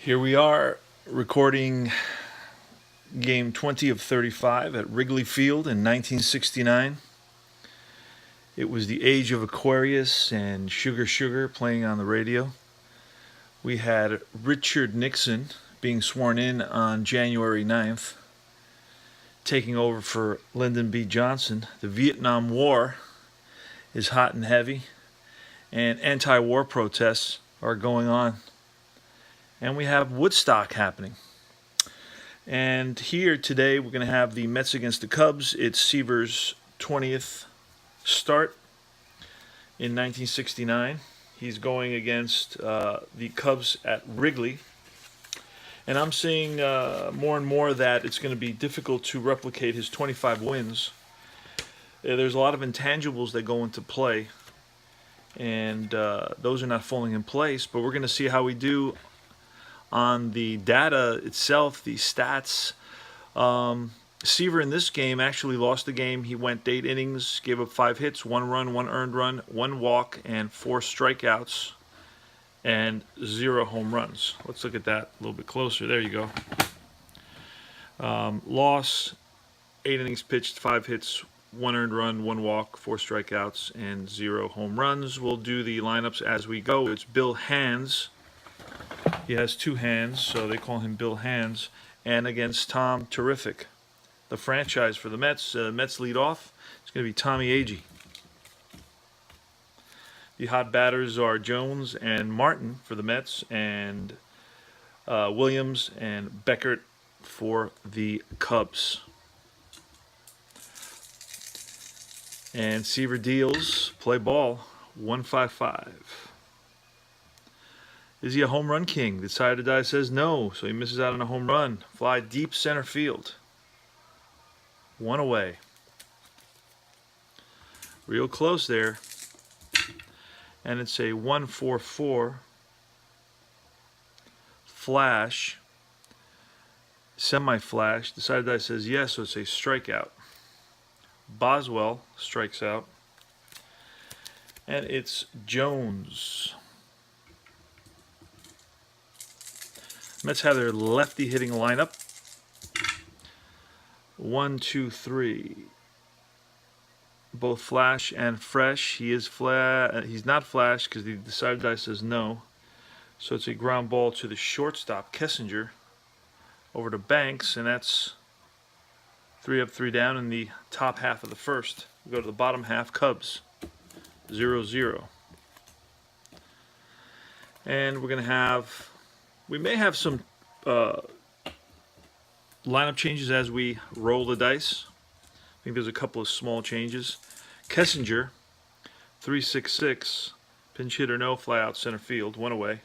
Here we are recording game 20 of 35 at Wrigley Field in 1969. It was the age of Aquarius and Sugar Sugar playing on the radio. We had Richard Nixon being sworn in on January 9th, taking over for Lyndon B. Johnson. The Vietnam War is hot and heavy, and anti-war protests are going on. And we have Woodstock happening. And here today we're going to have the Mets against the Cubs. It's Seaver's 20th start in 1969. He's going against the Cubs at Wrigley. And I'm seeing more and more that it's going to be difficult to replicate his 25 wins. There's a lot of intangibles that go into play, and those are not falling in place. But we're going to see how we do on the data itself, the stats. Seaver in this game actually lost the game. He went 8 innings, gave up 5 hits, 1 run, 1 earned run, 1 walk, and 4 strikeouts, and 0 home runs. Let's look at that a little bit closer. There you go. Loss, 8 innings pitched, 5 hits, 1 earned run, 1 walk, 4 strikeouts, and 0 home runs. We'll do the lineups as we go. It's Bill Hands. He has 2 hands, so they call him Bill Hands. And against Tom Terrific, the franchise for the Mets. Mets lead off. It's going to be Tommy Agee. The hot batters are Jones and Martin for the Mets, and Williams and Beckert for the Cubs. And Seaver deals, play ball, 155. Is he a home run king? The side of the die says no, so he misses out on a home run. Fly deep center field. 1 away. Real close there. And it's a 1-4-4. Flash. Semi-flash. The side of the die says yes, so it's a strikeout. Boswell strikes out. And it's Jones. Mets have their lefty hitting lineup. 1, 2, 3. Both flash and fresh. He is he's not flash because the side die says no. So it's a ground ball to the shortstop, Kessinger, over to Banks, and that's 3 up, 3 down in the top half of the first. We go to the bottom half, Cubs, 0-0. And we're going to have, we may have some lineup changes as we roll the dice. I think there's a couple of small changes. Kessinger, 3-6-6, pinch hitter, no, fly out center field, 1 away.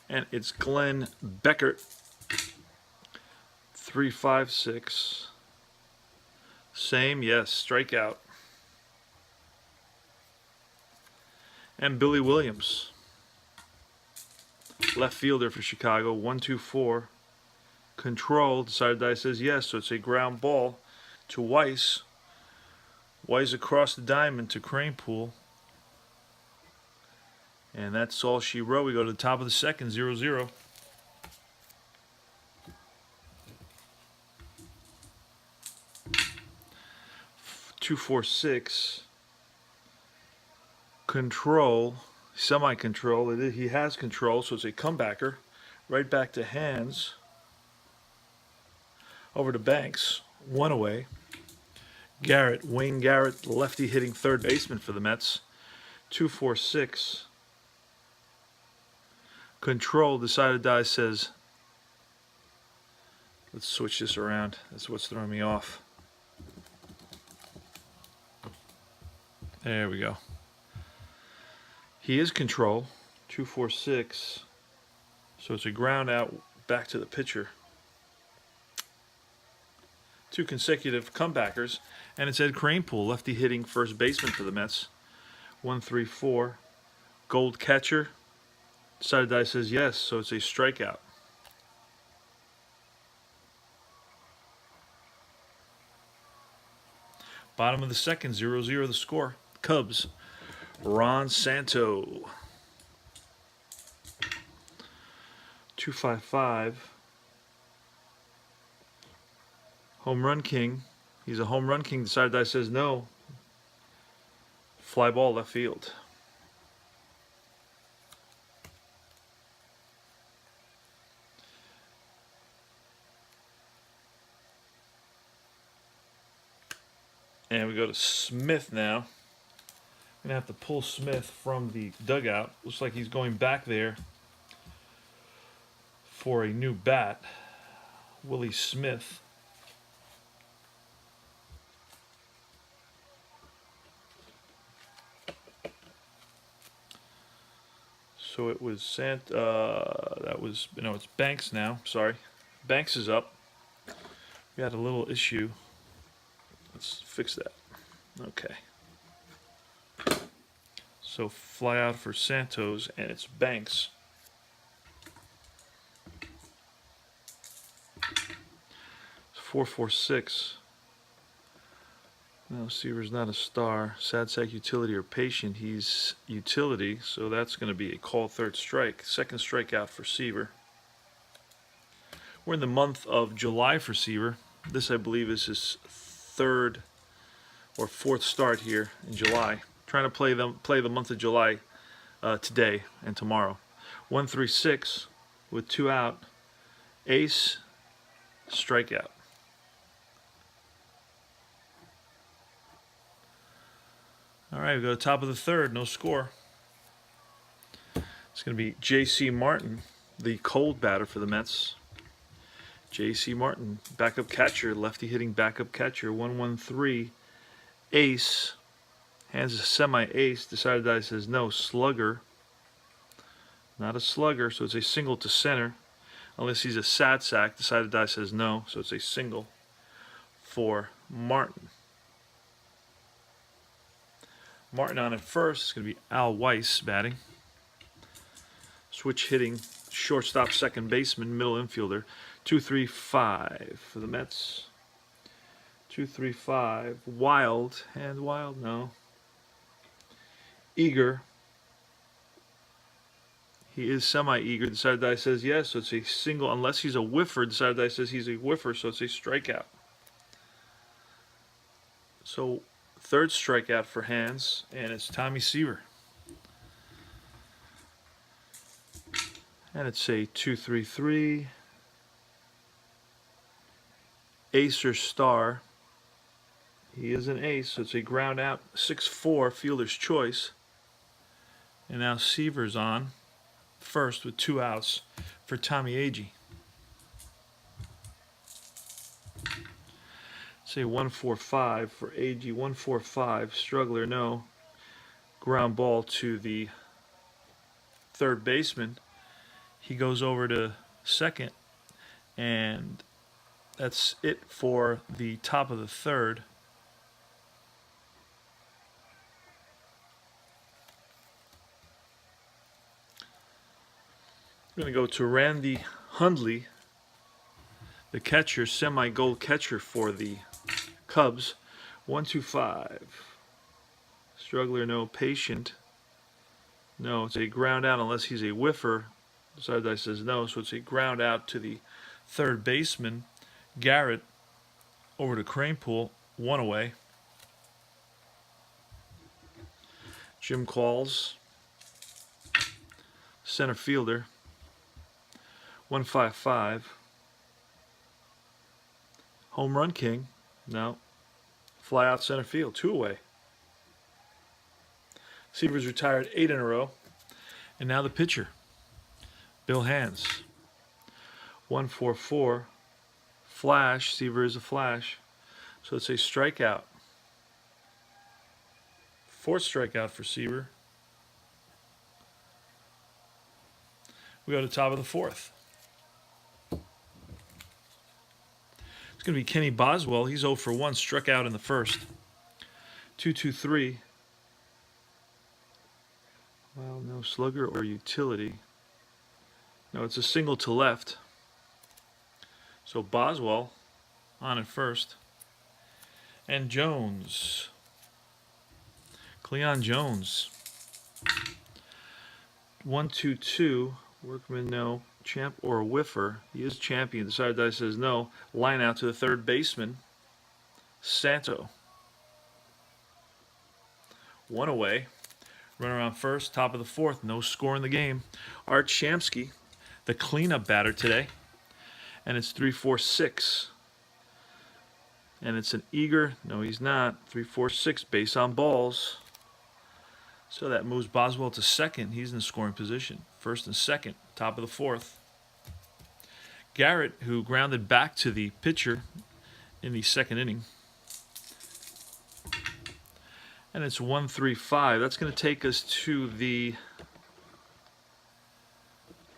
And it's Glenn Beckert, 3-5-6. Same, yes, strikeout. And Billy Williams, left fielder for Chicago, 1-2-4. Control, the side die says yes, so it's a ground ball to Weiss. Weiss across the diamond to Cranepool. And that's all she wrote. We go to the top of the second, 0-0. Two, 4, 6. Control, semi-control. He has control, so it's a comebacker. Right back to Hands. Over to Banks, 1 away. Garrett, Wayne Garrett, lefty hitting third baseman for the Mets. 2-4-6. Control, decided die says, let's switch this around. That's what's throwing me off. There we go. He is control, 2-4-6. So it's a ground out back to the pitcher. 2 consecutive comebackers, and it's Ed Cranepool, lefty hitting first baseman for the Mets. 1-3-4. Gold catcher. Side die says yes, so it's a strikeout. Bottom of the second, 0-0 the score. Cubs, Ron Santo. 255. Home run king. He's a home run king. The side die says no. Fly ball left field. And we go to Smith now. I'm going to have to pull Smith from the dugout. Looks like he's going back there for a new bat. Willie Smith. So it was it's Banks now. Sorry. Banks is up. We had a little issue. Let's fix that. Okay. So fly out for Santos, and it's Banks. It's 446. No, Seaver's not a star. Sad sack, utility, or patient. He's utility, so that's going to be a call third strike. Second strikeout for Seaver. We're in the month of July for Seaver. This, I believe, is his third or fourth start here in July. Trying to play the month of July today and tomorrow. 1-3-6 with 2 out. Ace, strikeout. All right, we go to the top of the third, no score. It's going to be J.C. Martin, the cold batter for the Mets. J.C. Martin, backup catcher, lefty hitting backup catcher. 1-1-3, ace. Hands a semi-ace. Decided die says no. Slugger. Not a slugger, so it's a single to center. Unless he's a sad sack. Decided die says no, so it's a single for Martin. Martin on at first. It's going to be Al Weiss batting. Switch hitting, shortstop, second baseman, middle infielder. 2-3-5 for the Mets. 2-3-5. Wild. And Wild, no. Eager. He is semi-eager. Decided die says yes, so it's a single. Unless he's a whiffer, decided die says he's a whiffer, so it's a strikeout. So third strikeout for Hands, and it's Tommy Seaver. And it's a 2-3-3. Ace or star. He is an ace, so it's a ground out. 6-4, fielder's choice. And now Seaver's on first with 2 outs for Tommy Agee. Say 1-4-5 for Agee. 1-4-5. Struggler, no. Ground ball to the third baseman. He goes over to second, and that's it for the top of the third. We're going to go to Randy Hundley, the catcher, semi-gold catcher for the Cubs. 1-2-5. Struggler, no. Patient, no. It's a ground out unless he's a whiffer. Decided die says no, so it's a ground out to the third baseman. Garrett over to Cranepool, 1 away. Jim Qualls, center fielder. 1-5-5. Home run king, no. Fly out center field, 2 away. Seaver's retired 8 in a row. And now the pitcher, Bill Hands. 1-4-4. Flash. Seaver is a flash. So it's a strikeout. 4th strikeout for Seaver. We go to the top of the 4th. It's going to be Kenny Boswell. He's 0 for 1. Struck out in the first. 2-2-3. Well, no slugger or utility. No, it's a single to left. So Boswell on at first. And Jones. Cleon Jones. 1-2-2. Workman, no. Champ or a whiffer. He is champion. The side die says no. Line out to the third baseman. Santo. One away. Runner on first, top of the fourth. No score in the game. Art Shamsky, the cleanup batter today. And it's 3-4-6. And it's an eager, no he's not, 3-4-6 base on balls. So that moves Boswell to second. He's in the scoring position. First and second, top of the fourth. Garrett, who grounded back to the pitcher in the second inning. And it's 1-3-5. That's going to take us to the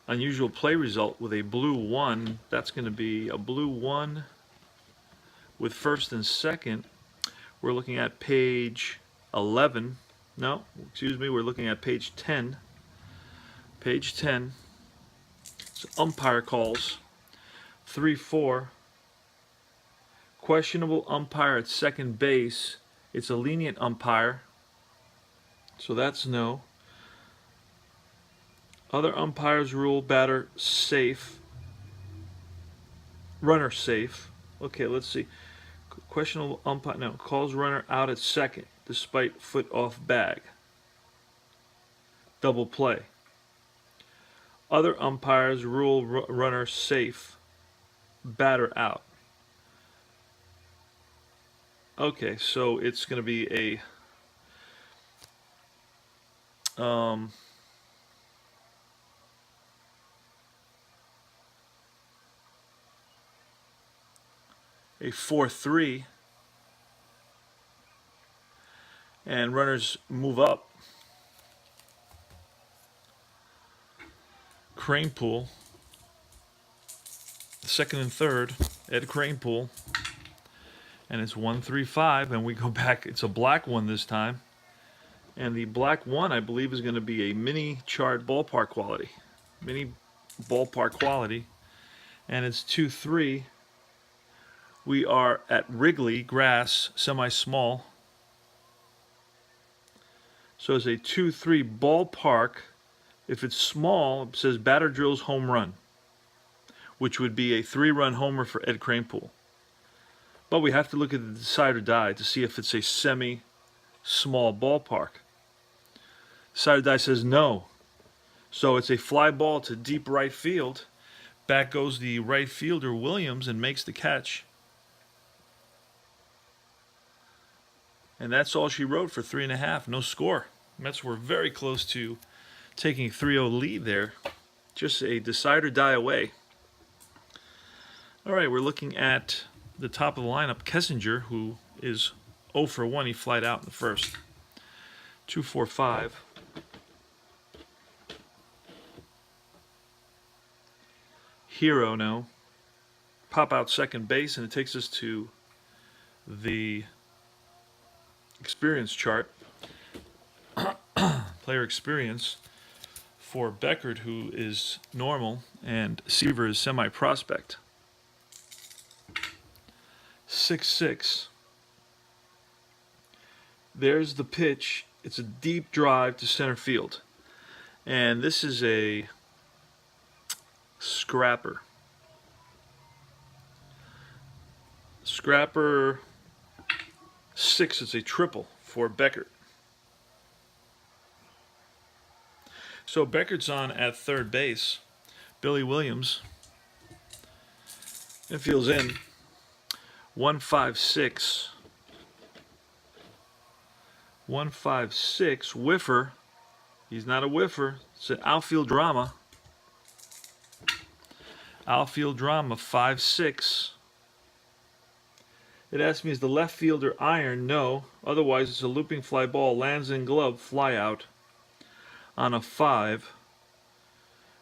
unusual play result with a blue 1. That's going to be a blue 1 with first and second. We're looking at page 11. No, excuse me, we're looking at page 10. Page 10. So umpire calls. 3-4. Questionable umpire at second base. It's a lenient umpire. So that's no. Other umpires rule batter safe. Runner safe. Okay, let's see. Questionable umpire, no, calls runner out at second despite foot off bag. Double play. Other umpires rule runner safe. Batter out. Okay, so it's going to be a a 4-3, and runners move up. Cranepool, second and third, Ed Cranepool, and it's 1-3-5, and we go back. It's a black one this time, and the black one, I believe, is going to be a mini chart ballpark quality. Mini ballpark quality, and it's 2-3. We are at Wrigley, grass, semi-small. So it's a 2-3 ballpark. If it's small, it says batter drills home run, which would be a 3-run homer for Ed Cranepool. But we have to look at the decide or die to see if it's a semi-small ballpark. Decide or die says no. So it's a fly ball to deep right field. Back goes the right fielder, Williams, and makes the catch. And that's all she wrote for 3.5. No score. Mets were very close to taking a 3-0 lead there. Just a decide or die away. All right, we're looking at the top of the lineup. Kessinger, who is 0 for 1. He flied out in the first. 2-4-5. Hero now. Pop out second base, and it takes us to the experience chart. Player experience for Beckert, who is normal, and Seaver is semi-prospect. 6-6. There's the pitch. It's a deep drive to center field. And this is a scrapper. Scrapper 6 is a triple for Beckert. So Beckert's on at third base. Billy Williams. Infield's in. 1-5-6. 1-5-6. Whiffer. He's not a whiffer. It's an outfield drama. Outfield drama 5-6. It asks me, is the left fielder iron? No. Otherwise, it's a looping fly ball. Lands in glove. Fly out on a 5.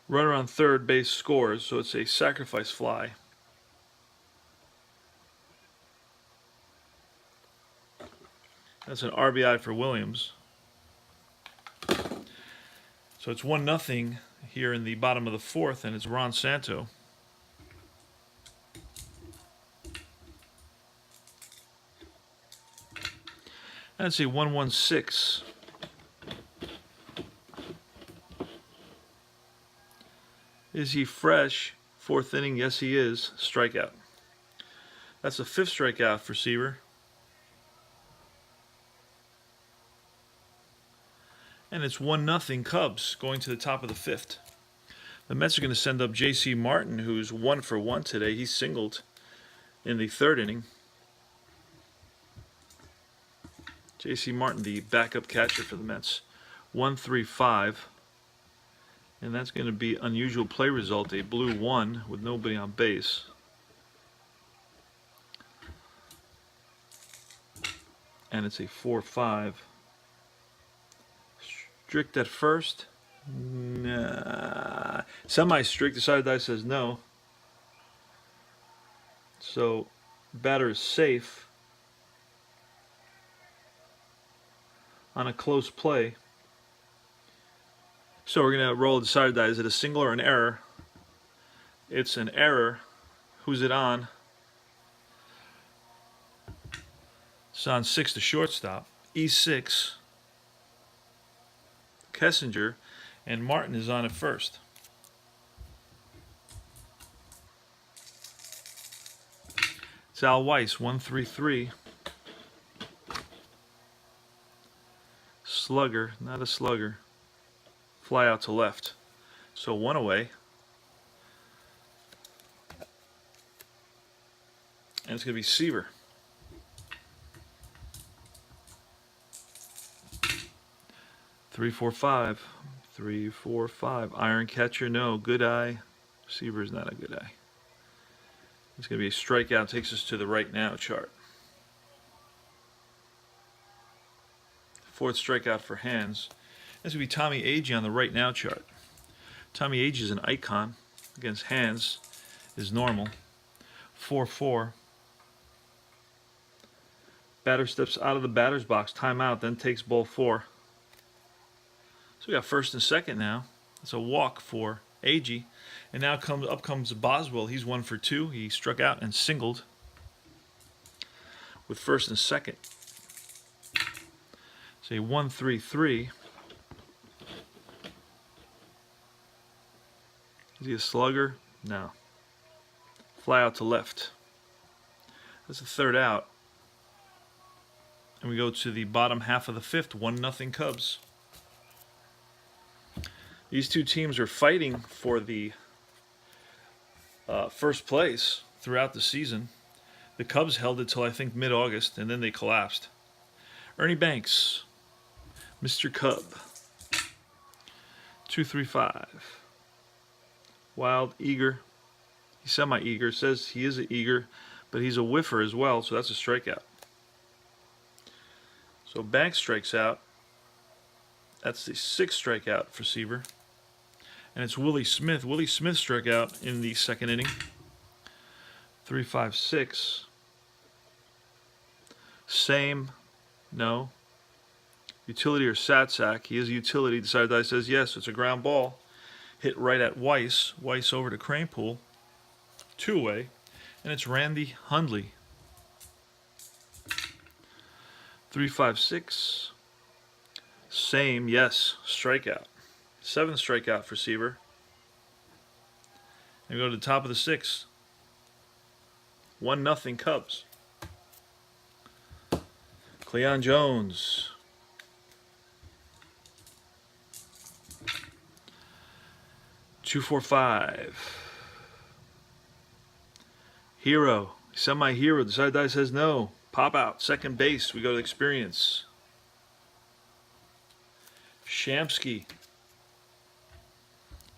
Runner on third base scores, so it's a sacrifice fly. That's an RBI for Williams. So it's 1-0 here in the bottom of the fourth, and it's Ron Santo. And it's a 1-1-6. Is he fresh? Fourth inning, yes he is. Strikeout. That's the 5th strikeout for Seaver. And it's 1-0 Cubs going to the top of the 5th. The Mets are going to send up J.C. Martin, who's 1 for 1 today. He singled in the 3rd inning. J.C. Martin, the backup catcher for the Mets. 1-3-5. And that's going to be unusual play result. A blue 1 with nobody on base. And it's a 4-5. Strict at first. Nah. Semi-strict. The side of the die says no. So, batter is safe on a close play. So we're going to roll the side of the die. Is it a single or an error? It's an error. Who's it on? It's on 6, the shortstop. E6. Kessinger. And Martin is on at first. It's Al Weiss, 1-3-3. Slugger, not a slugger. Fly out to left. So 1 away. And it's going to be Seaver. Three, 4, 5. 3, 4, 5. Iron catcher, no. Good eye. Seaver's not a good eye. It's going to be a strikeout. Takes us to the right now chart. 4th strikeout for Hands. This would be Tommy Agee on the right now chart. Tommy Agee is an icon. Against Hands is normal. 4-4. Batter steps out of the batter's box. Timeout. Then takes ball 4. So we got 1st and 2nd now. It's a walk for Agee. And now up comes Boswell. He's 1 for 2. He struck out and singled with 1st and 2nd. It's a 1-3-3. Is he a slugger? No. Fly out to left. That's the 3rd out. And we go to the bottom half of the 5th. 1-0 Cubs. These two teams are fighting for the first place throughout the season. The Cubs held it till I think mid-August, and then they collapsed. Ernie Banks, Mr. Cub. 2-3-5. Wild, eager. He's semi-eager. Says he is an eager, but he's a whiffer as well, so that's a strikeout. So Banks strikes out. That's the 6th strikeout for Seaver. And it's Willie Smith. Willie Smith struck out in the 2nd inning. 3-5-6. Same. No. Utility or sat sack. He is a utility. The side die says yes. It's a ground ball. Hit right at Weiss. Weiss over to Cranepool. 2-away. And it's Randy Hundley. 3-5-6. Same. Yes. Strikeout. 7th strikeout for Seaver. And we go to the top of the 6th. 1-0 Cubs. Cleon Jones. Two, 4, 5. Hero. Semi-hero. The side die says no. Pop out. Second base. We go to experience. Shamsky.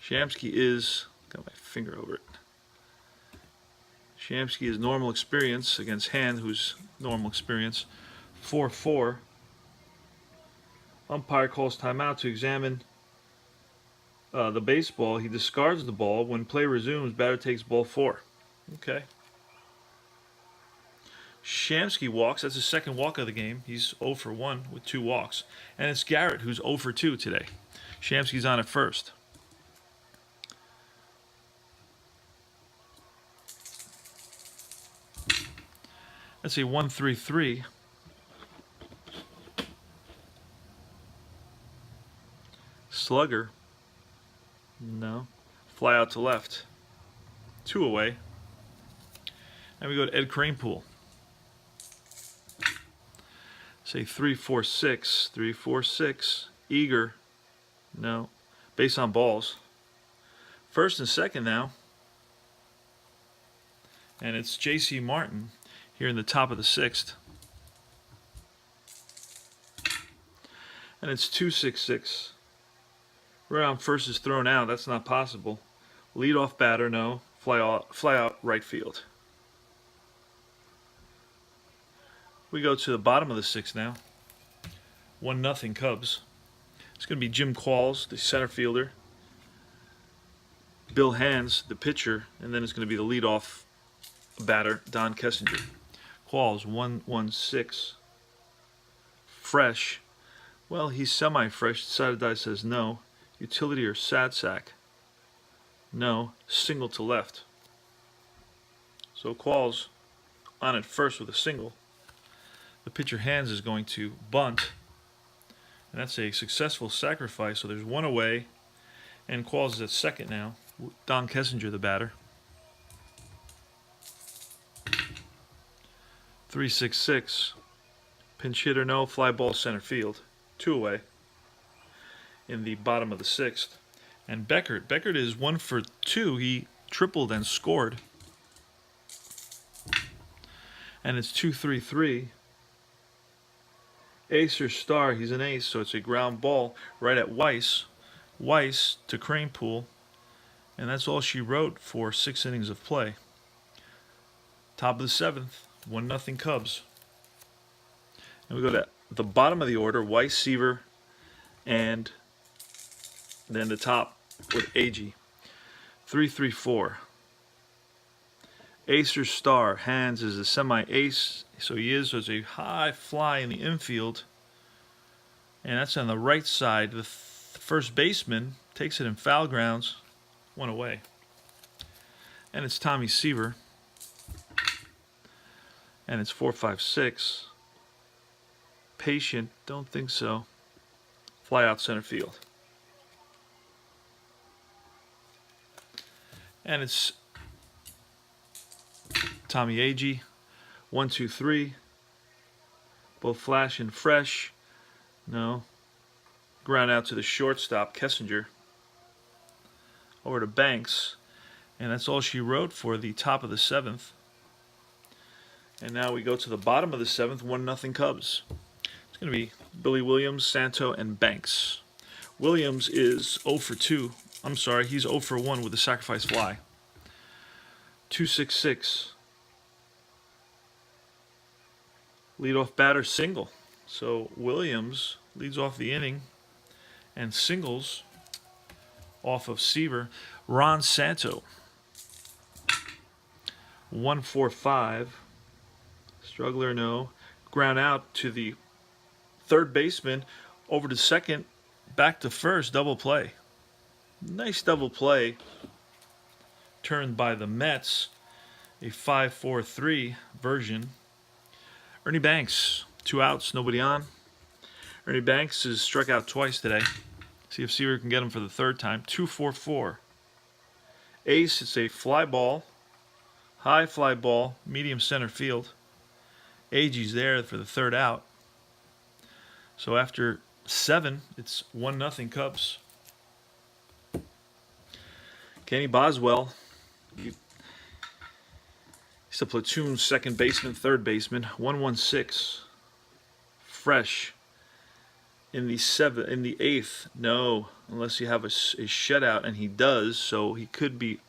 Shamsky is, got my finger over it. Shamsky is normal experience against Hand, who's normal experience. 4-4. Umpire calls timeout to examine the baseball. He discards the ball. When play resumes, batter takes ball 4. Okay. Shamsky walks. That's his 2nd walk of the game. He's 0 for 1 with 2 walks. And it's Garrett who's 0 for 2 today. Shamsky's on at first. That's a 1-3-3. Slugger. No. fly out to left, 2 away. And we go to Ed Cranepool. Say 3, 4, 6, 3, 4, 6, eager, no, base on balls. First and second now, and it's J.C. Martin here in the top of the 6th. And it's 2, 6, 6. Right on first is thrown out, that's not possible. Lead off batter, no, fly out right field. We go to the bottom of the 6th now. 1-0 Cubs. It's going to be Jim Qualls, the center fielder. Bill Hands, the pitcher, and then it's going to be the leadoff batter, Don Kessinger. Qualls, 1-1-6. Fresh. Well, he's semi-fresh. Decided Die says no. Utility or sad sack? No. Single to left. So Qualls on at first with a single. The pitcher Hands is going to bunt. And that's a successful sacrifice. So there's 1 away. And Qualls is at second now. Don Kessinger, the batter. 3, 6, 6. Pinch hitter, no. Fly ball center field. 2 away. In the bottom of the 6th. And Beckert. Beckert is 1 for 2. He tripled and scored. And it's 2, 3, 3. Ace or star, he's an ace, so it's a ground ball right at Weiss. Weiss to Cranepool. And that's all she wrote for 6 innings of play. Top of the 7th, 1-0 Cubs. And we go to the bottom of the order, Weiss, Seaver, and then the top with Agee. 3, 3, 4. Ace or star, Hands is a semi-ace, so he is. So it's a high fly in the infield, and that's on the right side. The first baseman takes it in foul grounds, 1 away. And it's Tommy Seaver, and it's 4, 5, 6. Patient, don't think so. Fly out center field. And it's Tommy Agee, 1, 2, 3. Both flash and fresh. No. Ground out to the shortstop, Kessinger. Over to Banks. And that's all she wrote for the top of the 7th. And now we go to the bottom of the 7th, 1-0 Cubs. It's going to be Billy Williams, Santo, and Banks. Williams is 0 for 2. I'm sorry, he's 0 for 1 with a sacrifice fly. 2, 6, 6. Leadoff batter single. So Williams leads off the inning and singles off of Seaver. Ron Santo. 1, 4, 5. Struggler, no. Ground out to the third baseman. Over to second. Back to first. Double play. Nice double play. Turned by the Mets. A 5-4-3 version. Ernie Banks, 2 outs, nobody on. Ernie Banks is struck out twice today. See if Seaver can get him for the 3rd time. 2, 4, 4. Ace, it's a fly ball. High fly ball, medium center field. Agee's there for the 3rd out. So after 7, it's 1-0 Cubs. Kenny Boswell. He's a platoon second baseman, third baseman. 1-1-6. Fresh. In the 8th. No, unless you have a shutout, and he does, so he could be.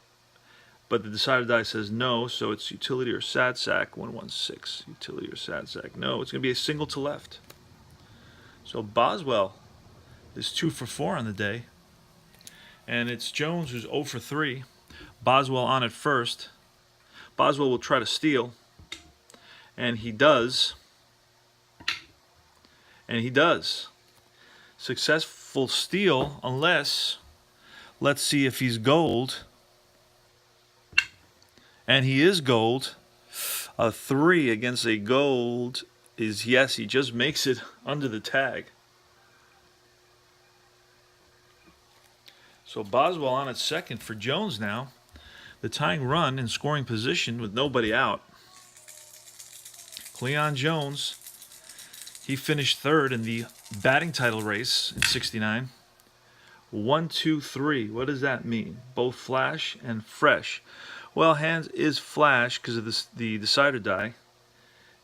But the decided die says no, so it's utility or sad sack. 1-1-6. Utility or sad sack. No, it's going to be a single to left. So Boswell is 2 for 4 on the day. And it's Jones who's 0 for 3. Boswell on at first. Boswell will try to steal. And he does. And he does. Successful steal unless, let's see if he's gold. And he is gold. A 3 against a gold is yes, he just makes it under the tag. So Boswell on at second for Jones now. The tying run in scoring position with nobody out. Cleon Jones, he finished third in the batting title race in '69. 1, 2, 3. What does that mean? Both flash and fresh. Well, Hans is flash because of the decider die.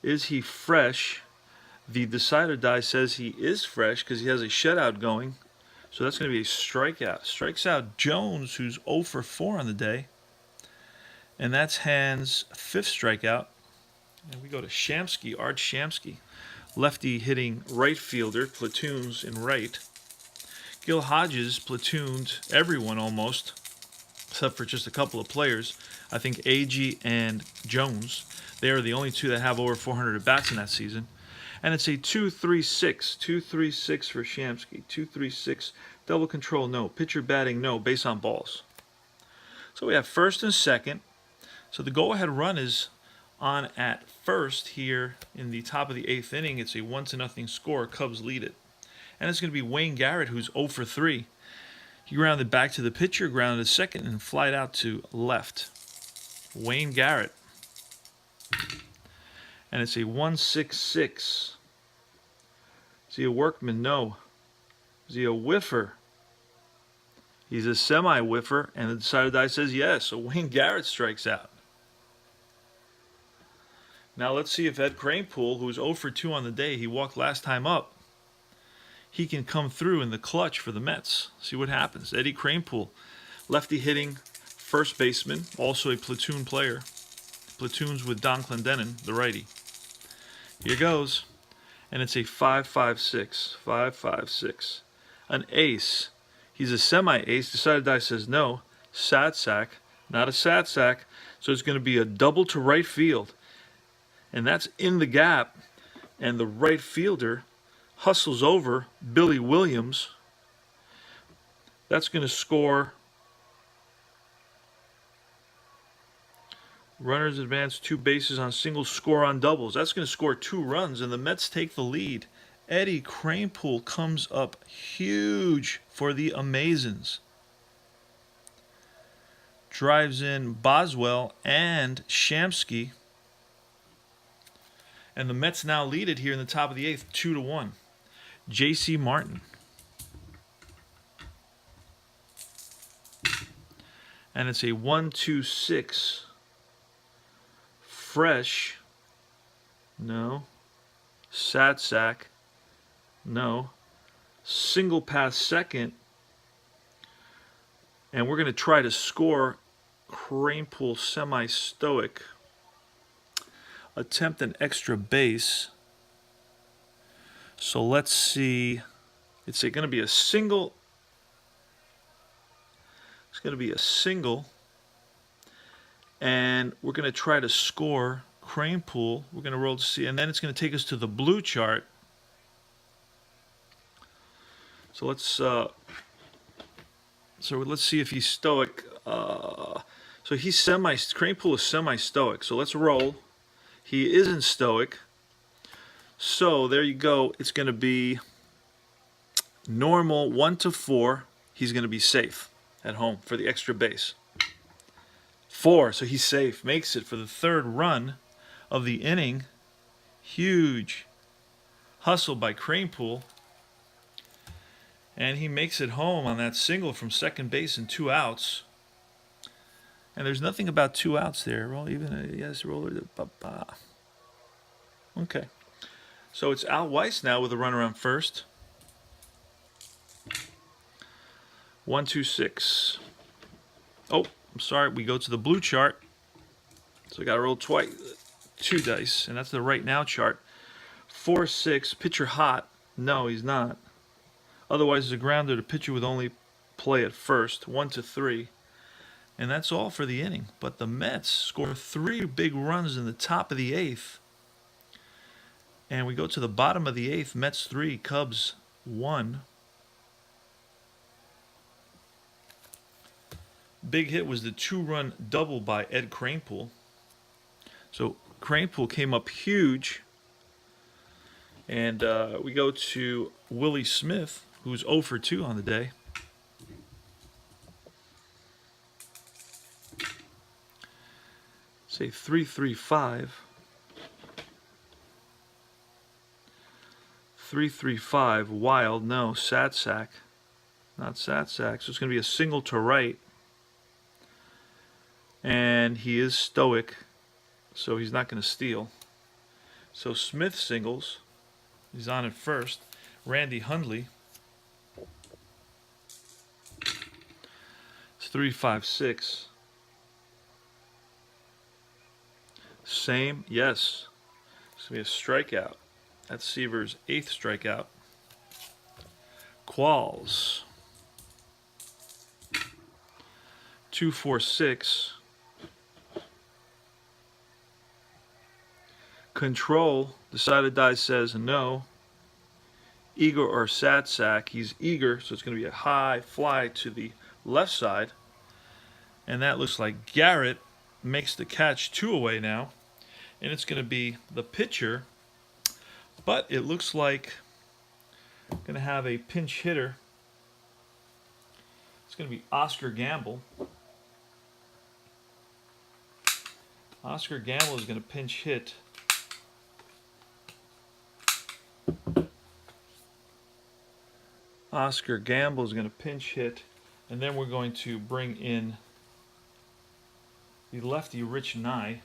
Is he fresh? The decider die says he is fresh because he has a shutout going. So that's going to be a strikeout. Strikes out Jones, who's 0 for 4 on the day. And that's Hans' 5th strikeout. And we go to Shamsky, Art Shamsky. Lefty hitting right fielder, platoons in right. Gil Hodges platooned everyone almost, except for just a couple of players. I think Agee and Jones. They are the only two that have over 400 at-bats in that season. And it's a 2-3-6. 2-3-6 for Shamsky. 2-3-6. Double control, no. Pitcher batting, no. Base on balls. So we have first and second. So the go-ahead run is on at first here in the top of the 8th inning. It's a 1-0 score. Cubs lead it. And it's going to be Wayne Garrett, who's 0 for 3. He grounded back to the pitcher, grounded second, and flied out to left. Wayne Garrett. And it's a 1-6-6. Is he a workman? No. Is he a whiffer? He's a semi-whiffer, and the decider die says yes. So Wayne Garrett strikes out. Now let's see if Ed Kranepool, who was 0 for 2 on the day, he walked last time up, he can come through in the clutch for the Mets. See what happens. Eddie Kranepool, lefty hitting first baseman, also a platoon player. Platoons with Don Clendenin, the righty. Here goes. And it's a 5-5-6. 5-5-6. An ace. He's a semi-ace. Decider die says no. Sad sack. Not a sad sack. So it's going to be a double to right field. And that's in the gap. And the right fielder hustles over Billy Williams. That's going to score. Runners advance 2 bases on singles, score on doubles. That's going to score 2 runs, and the Mets take the lead. Eddie Kranepool comes up huge for the Amazons. Drives in Boswell and Shamsky. And the Mets now lead it here in the top of the 8th, 2-1. J.C. Martin. And it's a 1-2-6. Fresh. No. Sad sack. No. Single pass second. And we're going to try to score. Kranepool semi-stoic. Attempt an extra base. So let's see. It's going to be a single. It's going to be a single. And we're going to try to score Kranepool. We're going to roll to see. And then it's going to take us to the blue chart. So let's see if he's stoic. So he's Kranepool is semi-stoic. So let's roll. He isn't stoic. So there you go. It's going to be normal 1-4. He's going to be safe at home for the extra base. 4, so he's safe. Makes it for the 3rd run of the inning. Huge hustle by Kranepool. And he makes it home on that single from second base and 2 outs. And there's nothing about 2 outs there. Roll even yes, roller. Okay. So it's Al Weiss now with a runner on first. 1-2-6. Oh, I'm sorry. We go to the blue chart. So I got to roll twice. 2 dice, and that's the right now chart. 4-6. Pitcher hot. No, he's not. Otherwise, it's a grounder. The pitcher would only play at first. 1-3. And that's all for the inning. But the Mets score 3 big runs in the top of the 8th. And we go to the bottom of the 8th. Mets 3, Cubs 1. Big hit was the 2-run double by Ed Kranepool. So Kranepool came up huge. And we go to Willie Smith, who's 0 for 2 on the day. Say 335. 335. Wild. No. Satsack. Not Satsack. So it's going to be a single to right. And he is stoic, so he's not going to steal. So Smith singles. He's on it first. Randy Hundley. It's 356. Same, yes. It's going to be a strikeout. That's Seaver's 8th strikeout. Qualls. 246. Control. Decided Die says no. Eager or Satsack. He's eager, so it's going to be a high fly to the left side. And that looks like Garrett makes the catch 2 away now. And it's going to be the pitcher. But it looks like going to have a pinch hitter. It's going to be Oscar Gamble. Oscar Gamble is going to pinch hit. Oscar Gamble is going to pinch hit. And then we're going to bring in the lefty Rich Nye.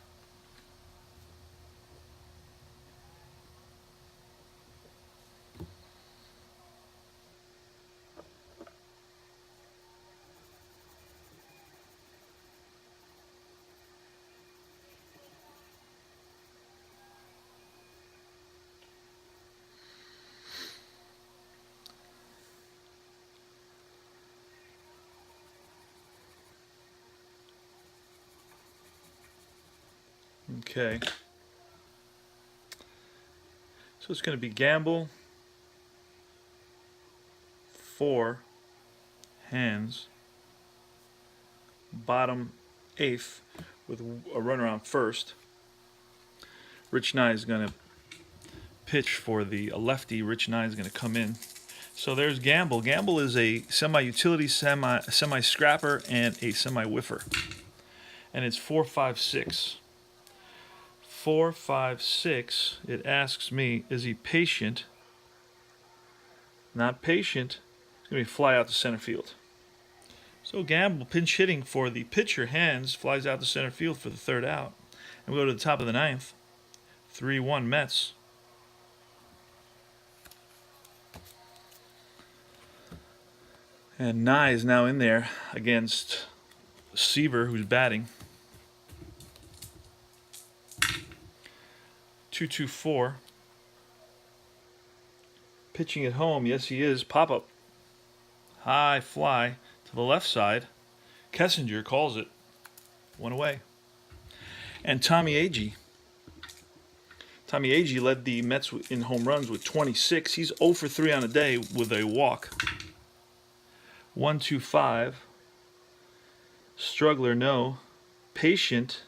Okay. So it's going to be Gamble, 4, hands, bottom 8th with a runner on first. Rich Nye is going to pitch for the lefty. Rich Nye is going to come in. So there's Gamble. Gamble is a semi-utility, semi-scrapper, and a semi-whiffer. And it's 4.56. 4.56. It asks me, is he patient? Not patient. It's going to be fly out to center field. So Gamble pinch hitting for the pitcher. Hands flies out to center field for the 3rd out. And we go to the top of the 9th. 3-1 Mets. And Nye is now in there against Seaver, who's batting. 2-2-4. Pitching at home, yes he is. Pop-up. High fly to the left side. Kessinger calls it. 1 away. And Tommy Agee. Tommy Agee led the Mets in home runs with 26. He's 0 for 3 on a day with a walk. 1-2-5. Struggler, no. Patient.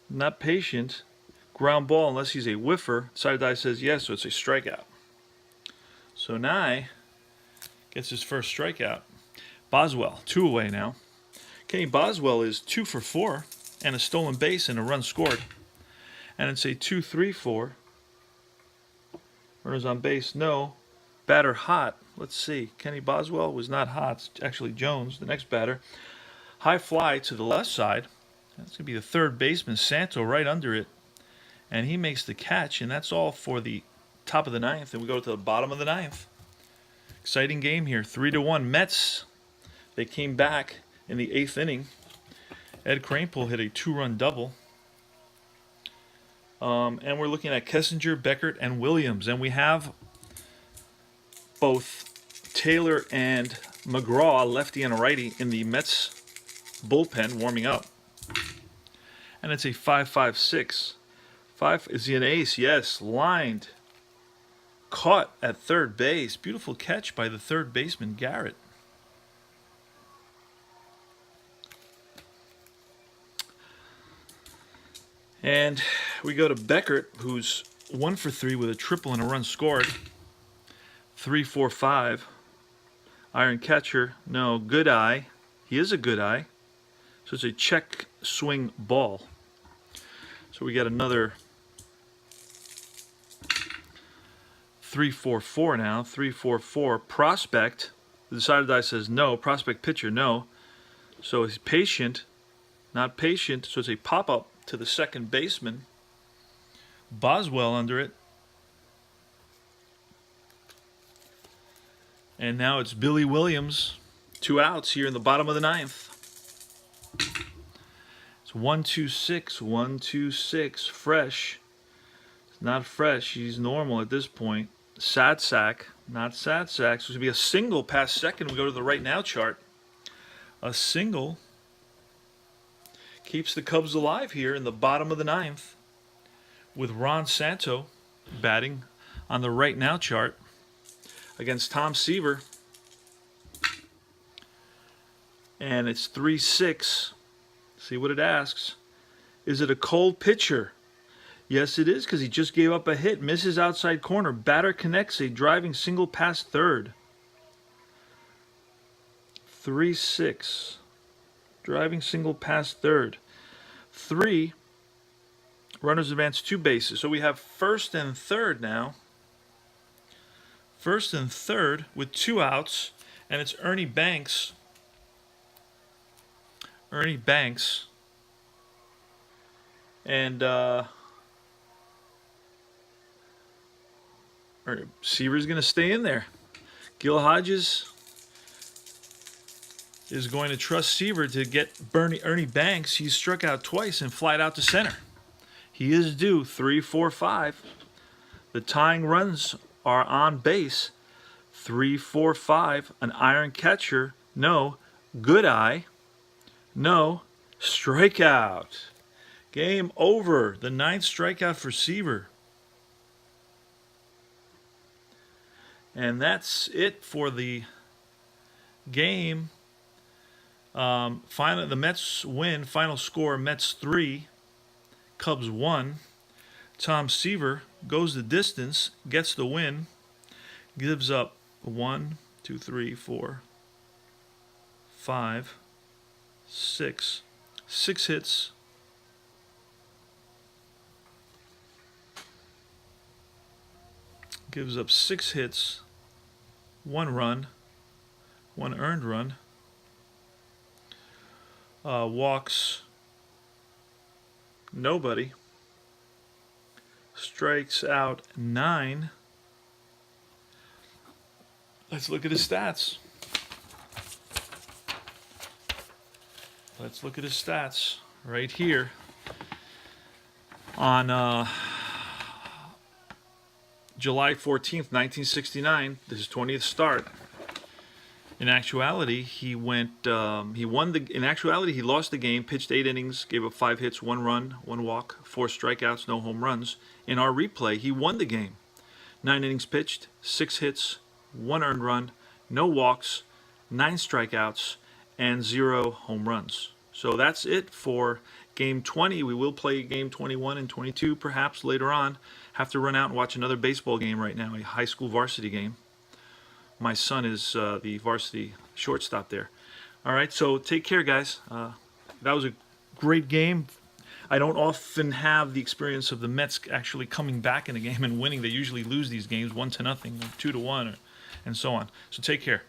Not patient. Ground ball unless he's a whiffer. Side die says yes, so it's a strikeout. So Nye gets his first strikeout. Boswell, 2 away now. Kenny Boswell is 2 for 4 and a stolen base and a run scored. And it's a 2-3-4. Runners on base, no. Batter hot. Let's see. Kenny Boswell was not hot. It's actually Jones, the next batter. High fly to the left side. That's going to be the 3rd baseman, Santo, right under it. And he makes the catch, and that's all for the top of the 9th. And we go to the bottom of the 9th. Exciting game here. 3-1 Mets. They came back in the 8th inning. Ed Kranepool hit a 2-run double. And we're looking at Kessinger, Beckert, and Williams. And we have both Taylor and McGraw, lefty and a righty, in the Mets bullpen warming up. And it's a 5.56. 5, is he an ace? Yes, lined. Caught at 3rd base. Beautiful catch by the 3rd baseman, Garrett. And we go to Beckert, who's 1 for 3 with a triple and a run scored. 3-4-5. Iron catcher, no. Good eye. He is a good eye. So it's a check swing ball. So we got another 3-4-4 now. 3-4-4. Prospect. The decided die says no. Prospect pitcher, no. So he's patient, not patient. So it's a pop-up to the second baseman. Boswell under it. And now it's Billy Williams. 2 outs here in the bottom of the 9th. It's 1-2-6, 1-2-6, fresh. It's not fresh, he's normal at this point. Sad sack, not sad sack. So it's going to be a single past second. We go to the right now chart. A single keeps the Cubs alive here in the bottom of the 9th with Ron Santo batting on the right now chart against Tom Seaver. And it's 3-6. See what it asks. Is it a cold pitcher? Yes, it is, because he just gave up a hit. Misses outside corner. Batter connects a driving single past third. 3-6. Driving single past third. 3. Runners advance 2 bases. So we have first and third now. First and third with 2 outs. And it's Ernie Banks. Ernie Banks. And Seaver's going to stay in there. Gil Hodges is going to trust Seaver to get Ernie Banks. He's struck out twice and flied out to center. He is due 3-4-5. The tying runs are on base. 3-4-5. An iron catcher. No. Good eye. No. Strikeout. Game over. The 9th strikeout for Seaver. And that's it for the game. The Mets win. Final score, Mets 3, Cubs 1. Tom Seaver goes the distance, gets the win, gives up 1, 2, 3, 4, 5, 6. 6 hits. Gives up 6 hits. 1 run, 1 earned run, walks nobody, strikes out 9. Let's look at his stats. Let's look at his stats right here on July 14th, 1969, this is 20th start. In actuality, he lost the game, pitched 8 innings, gave up 5 hits, 1 run, 1 walk, 4 strikeouts, no home runs. In our replay, he won the game. 9 innings pitched, 6 hits, 1 earned run, no walks, 9 strikeouts, and 0 home runs. So that's it for Game 20. We will play Game 21 and 22 perhaps later on. Have to run out and watch another baseball game right now, a high school varsity game. My son is the varsity shortstop there. All right, so take care, guys. That was a great game. I don't often have the experience of the Mets actually coming back in a game and winning. They usually lose these games 1-0, 2-1, and so on. So take care.